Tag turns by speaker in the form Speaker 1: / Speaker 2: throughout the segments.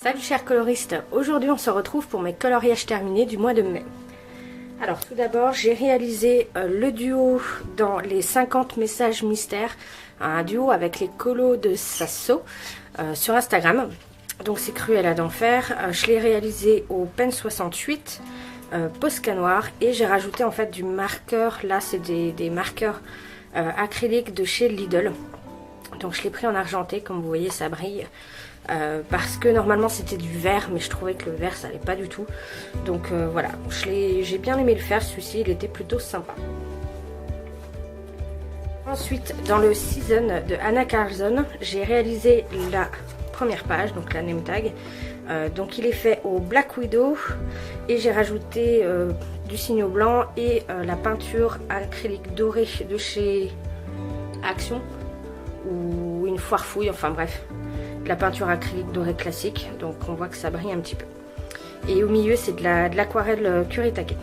Speaker 1: Salut chers coloristes, aujourd'hui on se retrouve pour mes coloriages terminés du mois de mai. Alors tout d'abord j'ai réalisé le duo dans les 50 messages mystères, un duo avec les colos de Sasso sur Instagram. Donc c'est Cruella d'Enfer, je l'ai réalisé au Pen 68 Posca noir et j'ai rajouté en fait du marqueur, là c'est des marqueurs acryliques de chez Lidl. Donc je l'ai pris en argenté, comme vous voyez ça brille. Parce que normalement c'était du vert, mais je trouvais que le vert ça allait pas du tout. Donc voilà, j'ai bien aimé le faire, celui-ci il était plutôt sympa. Ensuite, dans le season de Anna Carlson, j'ai réalisé la première page, donc la name tag. Donc il est fait au Black Widow et j'ai rajouté du signo blanc et la peinture acrylique dorée de chez Action ou une foire fouille, enfin bref. La peinture acrylique dorée classique, donc on voit que ça brille un petit peu. Et au milieu c'est de l'aquarelle Kuretake.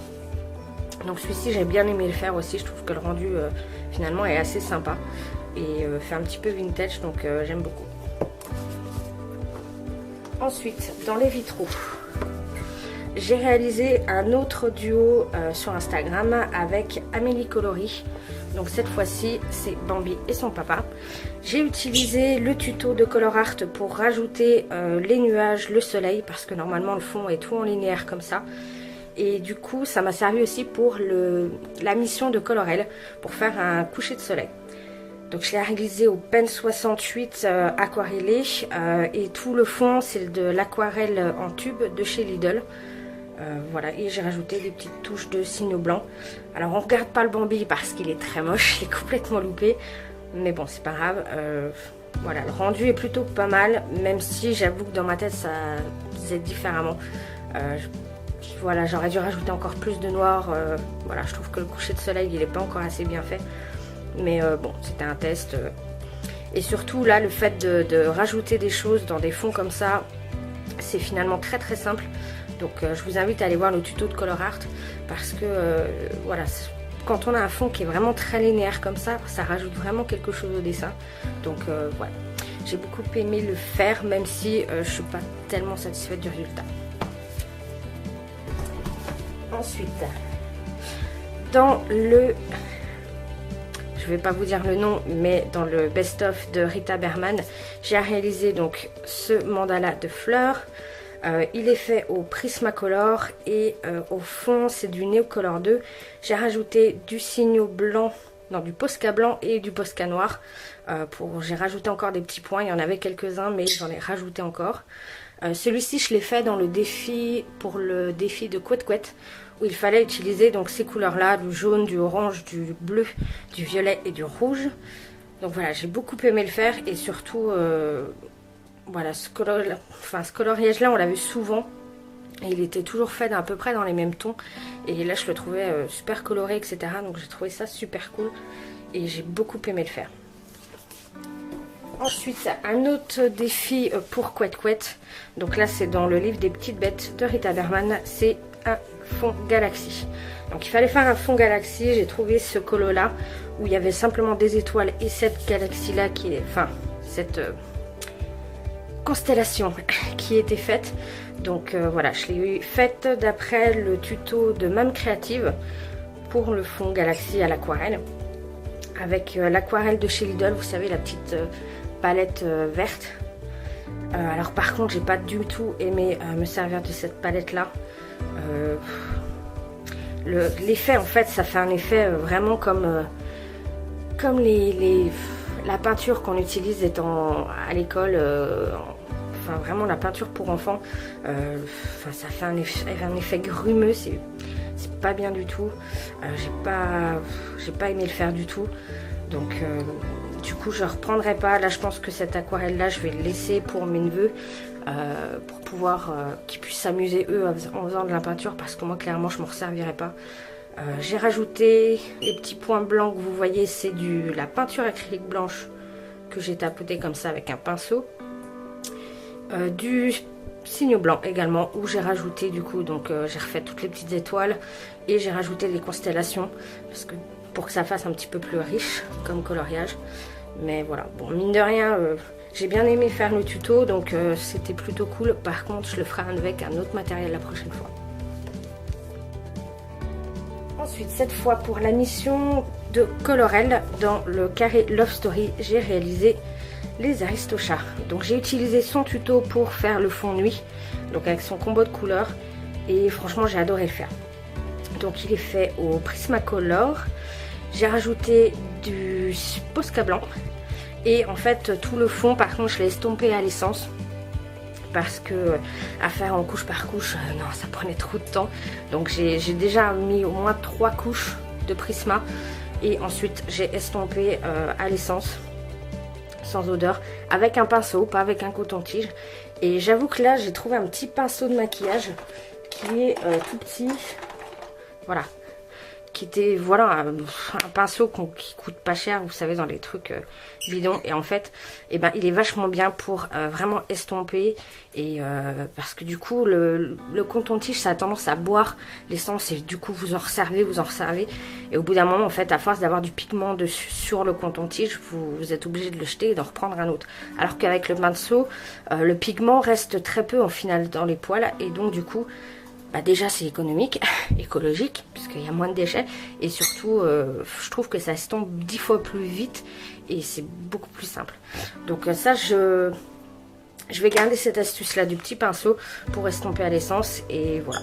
Speaker 1: Donc celui-ci j'ai bien aimé le faire aussi, je trouve que le rendu finalement est assez sympa et fait un petit peu vintage, donc j'aime beaucoup. Ensuite dans les vitraux, j'ai réalisé un autre duo sur Instagram avec Amélie Coloris. Donc cette fois-ci c'est Bambi et son papa. J'ai utilisé le tuto de Color Art pour rajouter les nuages, le soleil, parce que normalement le fond est tout en linéaire comme ça. Et du coup ça m'a servi aussi pour la mission de Colorel, pour faire un coucher de soleil. Donc je l'ai réalisé au Pen 68 aquarellé et tout le fond c'est de l'aquarelle en tube de chez Lidl. Voilà, et j'ai rajouté des petites touches de signo blanc. Alors on regarde pas le Bambi parce qu'il est très moche, il est complètement loupé, mais bon c'est pas grave. Voilà, le rendu est plutôt pas mal, même si j'avoue que dans ma tête ça faisait différemment. Voilà, j'aurais dû rajouter encore plus de noir. Voilà, je trouve que le coucher de soleil il est pas encore assez bien fait, mais bon c'était un test. Et surtout là le fait de rajouter des choses dans des fonds comme ça, c'est finalement très très simple. Donc je vous invite à aller voir le tuto de Color Art parce que voilà, quand on a un fond qui est vraiment très linéaire comme ça rajoute vraiment quelque chose au dessin. Donc voilà, j'ai beaucoup aimé le faire même si je suis pas tellement satisfaite du résultat. Ensuite, dans le... je vais pas vous dire le nom, mais dans le best-of de Rita Berman, j'ai réalisé donc ce mandala de fleurs. Il est fait au Prismacolor et au fond c'est du Neocolor 2. J'ai rajouté du signo blanc, non du Posca blanc et du Posca noir. J'ai rajouté encore des petits points, il y en avait quelques-uns mais j'en ai rajouté encore. Celui-ci je l'ai fait dans le défi, pour le défi de Couette Couette, où il fallait utiliser donc ces couleurs là, du jaune, du orange, du bleu, du violet et du rouge. Donc voilà, j'ai beaucoup aimé le faire et surtout... voilà, ce coloriage là on l'a vu souvent et il était toujours fait à peu près dans les mêmes tons et là je le trouvais super coloré etc, donc j'ai trouvé ça super cool et j'ai beaucoup aimé le faire. Ensuite un autre défi pour Couette Couette, donc là c'est dans le livre des petites bêtes de Rita Berman, c'est un fond galaxie. Donc il fallait faire un fond galaxie, j'ai trouvé ce colo là où il y avait simplement des étoiles et cette galaxie là qui est, enfin cette constellation qui était faite. Donc voilà, je l'ai faite d'après le tuto de Mam Creative pour le fond galaxie à l'aquarelle avec l'aquarelle de chez Lidl, vous savez la petite palette verte. Alors par contre j'ai pas du tout aimé me servir de cette palette là. L'effet en fait ça fait un effet vraiment comme la peinture qu'on utilise étant à l'école, enfin vraiment la peinture pour enfants, enfin ça fait un effet grumeux, c'est pas bien du tout. J'ai pas aimé le faire du tout, donc du coup je reprendrai pas. Là je pense que cette aquarelle là je vais le laisser pour mes neveux, pour pouvoir qu'ils puissent s'amuser eux en faisant de la peinture, parce que moi clairement je m'en resservirai pas. J'ai rajouté les petits points blancs que vous voyez, c'est la peinture acrylique blanche que j'ai tapoté comme ça avec un pinceau. Du signo blanc également où j'ai rajouté du coup, donc j'ai refait toutes les petites étoiles et j'ai rajouté les constellations parce que pour que ça fasse un petit peu plus riche comme coloriage. Mais voilà, bon mine de rien J'ai bien aimé faire le tuto, donc c'était plutôt cool. Par contre, je le ferai avec un autre matériel la prochaine fois. Ensuite, cette fois pour la mission de Colorel, dans le carré Love Story, j'ai réalisé les Aristochats. Donc j'ai utilisé son tuto pour faire le fond nuit, donc avec son combo de couleurs, et franchement j'ai adoré le faire. Donc il est fait au Prismacolor. J'ai rajouté du Posca blanc, et en fait tout le fond par contre je l'ai estompé à l'essence, parce que à faire en couche par couche, non, ça prenait trop de temps. Donc j'ai déjà mis au moins 3 couches de Prisma, et ensuite j'ai estompé à l'essence sans odeur, avec un pinceau, pas avec un coton-tige. Et j'avoue que là j'ai trouvé un petit pinceau de maquillage qui est tout petit, voilà, qui était, voilà, un pinceau qui coûte pas cher, vous savez, dans les trucs bidons. Et en fait, eh ben, il est vachement bien pour vraiment estomper, et parce que du coup le coton-tige ça a tendance à boire l'essence, et du coup vous en resservez, et au bout d'un moment en fait, à force d'avoir du pigment dessus sur le coton-tige, vous êtes obligé de le jeter et d'en reprendre un autre. Alors qu'avec le pinceau, le pigment reste très peu en final dans les poils, et donc du coup bah déjà c'est économique, écologique, puisqu'il y a moins de déchets, et surtout je trouve que ça estompe 10 fois plus vite, et c'est beaucoup plus simple. Donc ça je vais garder cette astuce là du petit pinceau pour estomper à l'essence, et voilà.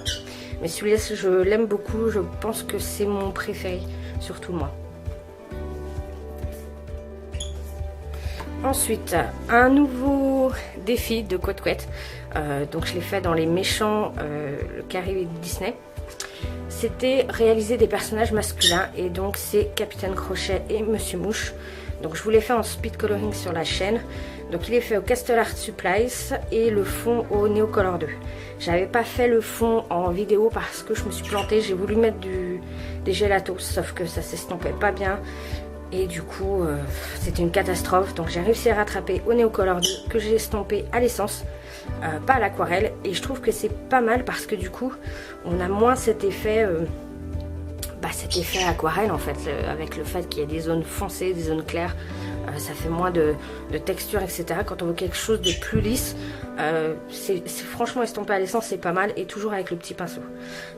Speaker 1: Mais celui-là je l'aime beaucoup, je pense que c'est mon préféré sur tout le mois. Ensuite, un nouveau défi de Côte Couette. Donc je l'ai fait dans les méchants, le carré Disney. C'était réaliser des personnages masculins, et donc c'est Capitaine Crochet et Monsieur Mouche. Donc je vous l'ai fait en speed coloring sur la chaîne. Donc il est fait au Castle Art Supplies, et le fond au Neocolor 2. J'avais pas fait le fond en vidéo parce que je me suis plantée. J'ai voulu mettre des gelatos, sauf que ça s'estompait pas bien. Et du coup, c'était une catastrophe. Donc j'ai réussi à rattraper au Neocolor 2, que j'ai estompé à l'essence, pas à l'aquarelle. Et je trouve que c'est pas mal parce que du coup, on a moins cet effet aquarelle en fait, avec le fait qu'il y a des zones foncées, des zones claires. Ça fait moins de texture, etc. Quand on veut quelque chose de plus lisse, c'est franchement estompé à l'essence, c'est pas mal, et toujours avec le petit pinceau.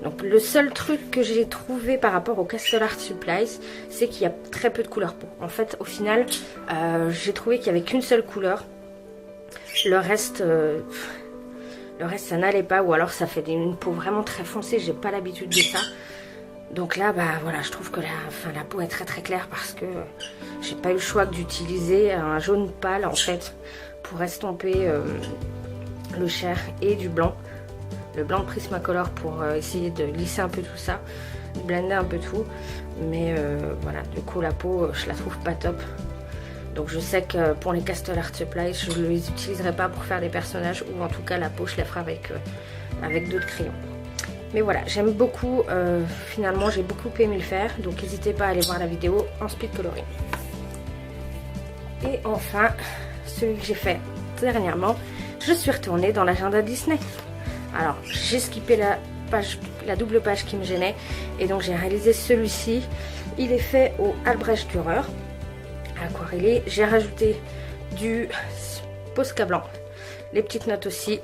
Speaker 1: Donc le seul truc que j'ai trouvé par rapport au Castle Art Supplies, c'est qu'il y a très peu de couleur peau. En fait, au final, j'ai trouvé qu'il n'y avait qu'une seule couleur. Le reste ça n'allait pas, ou alors ça fait une peau vraiment très foncée. J'ai pas l'habitude de ça. Donc là, bah voilà, je trouve que la peau est très très claire, parce que j'ai pas eu le choix d'utiliser un jaune pâle en fait pour estomper le chair, et du blanc, le blanc de Prismacolor, pour essayer de lisser un peu tout ça, de blender un peu tout. Mais voilà, du coup la peau, je la trouve pas top. Donc je sais que pour les Castle Art Supplies, je ne les utiliserai pas pour faire des personnages, ou en tout cas la peau je la ferai avec d'autres crayons. Mais voilà, j'aime beaucoup, finalement j'ai beaucoup aimé le faire, donc n'hésitez pas à aller voir la vidéo en speed coloring. Et enfin, celui que j'ai fait dernièrement, je suis retournée dans l'agenda Disney. Alors j'ai skippé la double page qui me gênait, et donc j'ai réalisé celui-ci. Il est fait au Albrecht Dürer, aquarellé. J'ai rajouté du Posca blanc, les petites notes aussi,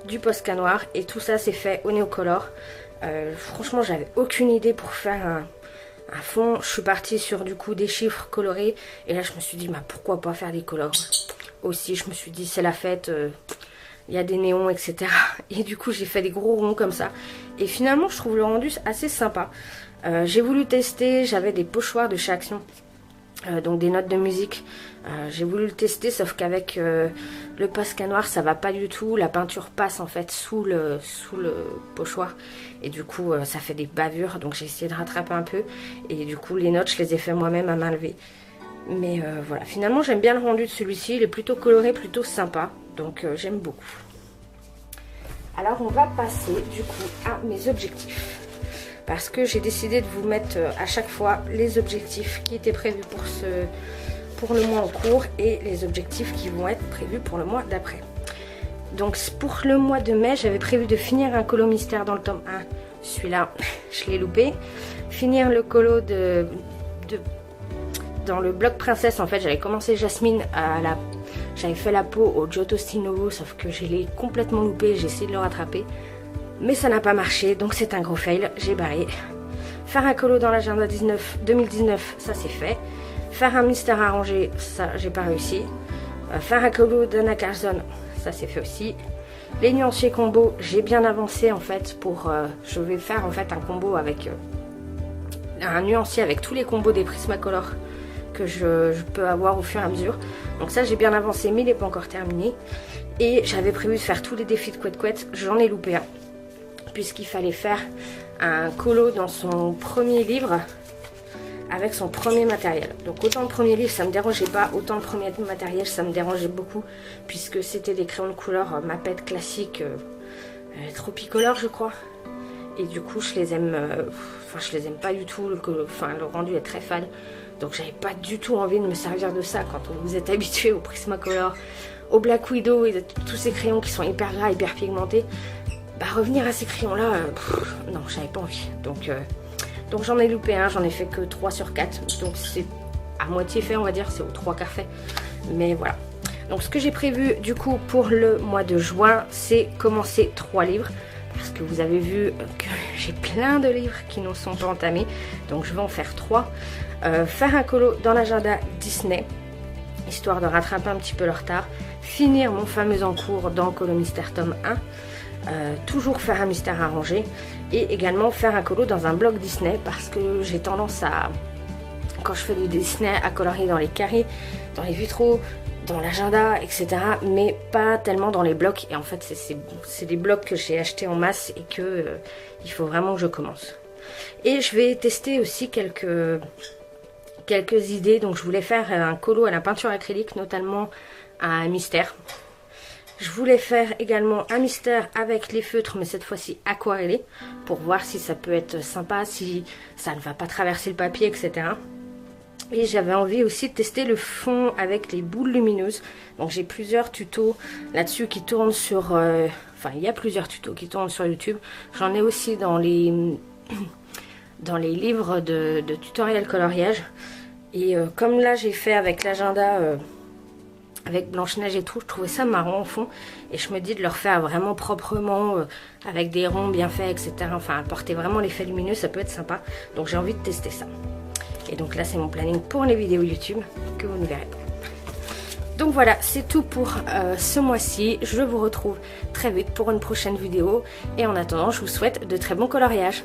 Speaker 1: du Posca noir, et tout ça c'est fait au Neocolor. Franchement j'avais aucune idée pour faire un fond. Je suis partie sur du coup des chiffres colorés, et là je me suis dit bah, pourquoi pas faire des colors aussi. Je me suis dit c'est la fête, il y a des néons, etc. Et du coup j'ai fait des gros ronds comme ça, et finalement je trouve le rendu assez sympa. J'ai voulu tester, j'avais des pochoirs de chez Action, donc des notes de musique. J'ai voulu le tester, sauf qu'avec le Posca noir ça va pas du tout. La peinture passe en fait sous le pochoir, et du coup ça fait des bavures. Donc j'ai essayé de rattraper un peu, et du coup les notes je les ai fait moi-même à main levée. Mais voilà, finalement j'aime bien le rendu de celui-ci. Il est plutôt coloré, plutôt sympa, donc j'aime beaucoup. Alors on va passer du coup à mes objectifs, parce que j'ai décidé de vous mettre à chaque fois les objectifs qui étaient prévus pour le mois en cours, et les objectifs qui vont être prévus pour le mois d'après. Donc pour le mois de mai, j'avais prévu de finir un colo mystère dans le tome 1. Celui-là, je l'ai loupé. Finir le colo dans le bloc princesse. En fait, j'avais commencé Jasmine J'avais fait la peau au Giotto Stile Nouveau, sauf que je l'ai complètement loupé, j'ai essayé de le rattraper. Mais ça n'a pas marché, donc c'est un gros fail, j'ai barré. Faire un colo dans l'agenda 2019, ça c'est fait. Faire un mystère arrangé, ça j'ai pas réussi. Faire un colo d'Anna Carlson, ça c'est fait aussi. Les nuanciers combo, j'ai bien avancé en fait pour... je vais faire en fait un combo avec... un nuancier avec tous les combos des Prismacolor que je peux avoir au fur et à mesure. Donc ça j'ai bien avancé mais il n'est pas encore terminé. Et j'avais prévu de faire tous les défis de Couette Couette, j'en ai loupé un. Puisqu'il fallait faire un colo dans son premier livre avec son premier matériel. Donc autant le premier livre ça me dérangeait pas, autant le premier matériel ça me dérangeait beaucoup puisque c'était des crayons de couleur Mapette classique Tropicolor je crois. Et du coup je les aime, je les aime pas du tout, le rendu est très fade. Donc j'avais pas du tout envie de me servir de ça quand vous êtes habitué au Prismacolor, au Black Widow et tous ces crayons qui sont hyper gras, hyper pigmentés. Bah revenir à ces crayons là, non j'avais pas envie. Donc j'en ai loupé un, j'en ai fait que 3 sur 4. Donc c'est à moitié fait on va dire, c'est aux 3 quarts fait. Mais voilà. Donc ce que j'ai prévu du coup pour le mois de juin, c'est commencer 3 livres. Parce que vous avez vu que j'ai plein de livres qui ne sont pas entamés. Donc je vais en faire 3. Faire un colo dans l'agenda Disney, histoire de rattraper un petit peu le retard. Finir mon fameux en cours dans Colo Mystère tome 1. Toujours faire un mystère arrangé. Et également faire un colo dans un bloc Disney. Parce que j'ai tendance à, quand je fais du Disney, à colorier dans les carrés, dans les vitraux, dans l'agenda, etc. Mais pas tellement dans les blocs. Et en fait, c'est des blocs que j'ai achetés en masse et que il faut vraiment que je commence. Et je vais tester aussi quelques idées. Donc je voulais faire un colo à la peinture acrylique, notamment un mystère. Je voulais faire également un mystère avec les feutres, mais cette fois-ci aquarellé, pour voir si ça peut être sympa, si ça ne va pas traverser le papier, etc. Et j'avais envie aussi de tester le fond avec les boules lumineuses. Donc j'ai plusieurs tutos là-dessus qui tournent sur... il y a plusieurs tutos qui tournent sur YouTube. J'en ai aussi dans les livres de tutoriel coloriage. Et comme là j'ai fait avec l'agenda... avec Blanche-Neige et tout, je trouvais ça marrant au fond. Et je me dis de le refaire vraiment proprement, avec des ronds bien faits, etc. Enfin, apporter vraiment l'effet lumineux, ça peut être sympa. Donc j'ai envie de tester ça. Et donc là, c'est mon planning pour les vidéos YouTube, que vous ne verrez pas. Donc voilà, c'est tout pour ce mois-ci. Je vous retrouve très vite pour une prochaine vidéo. Et en attendant, je vous souhaite de très bons coloriages.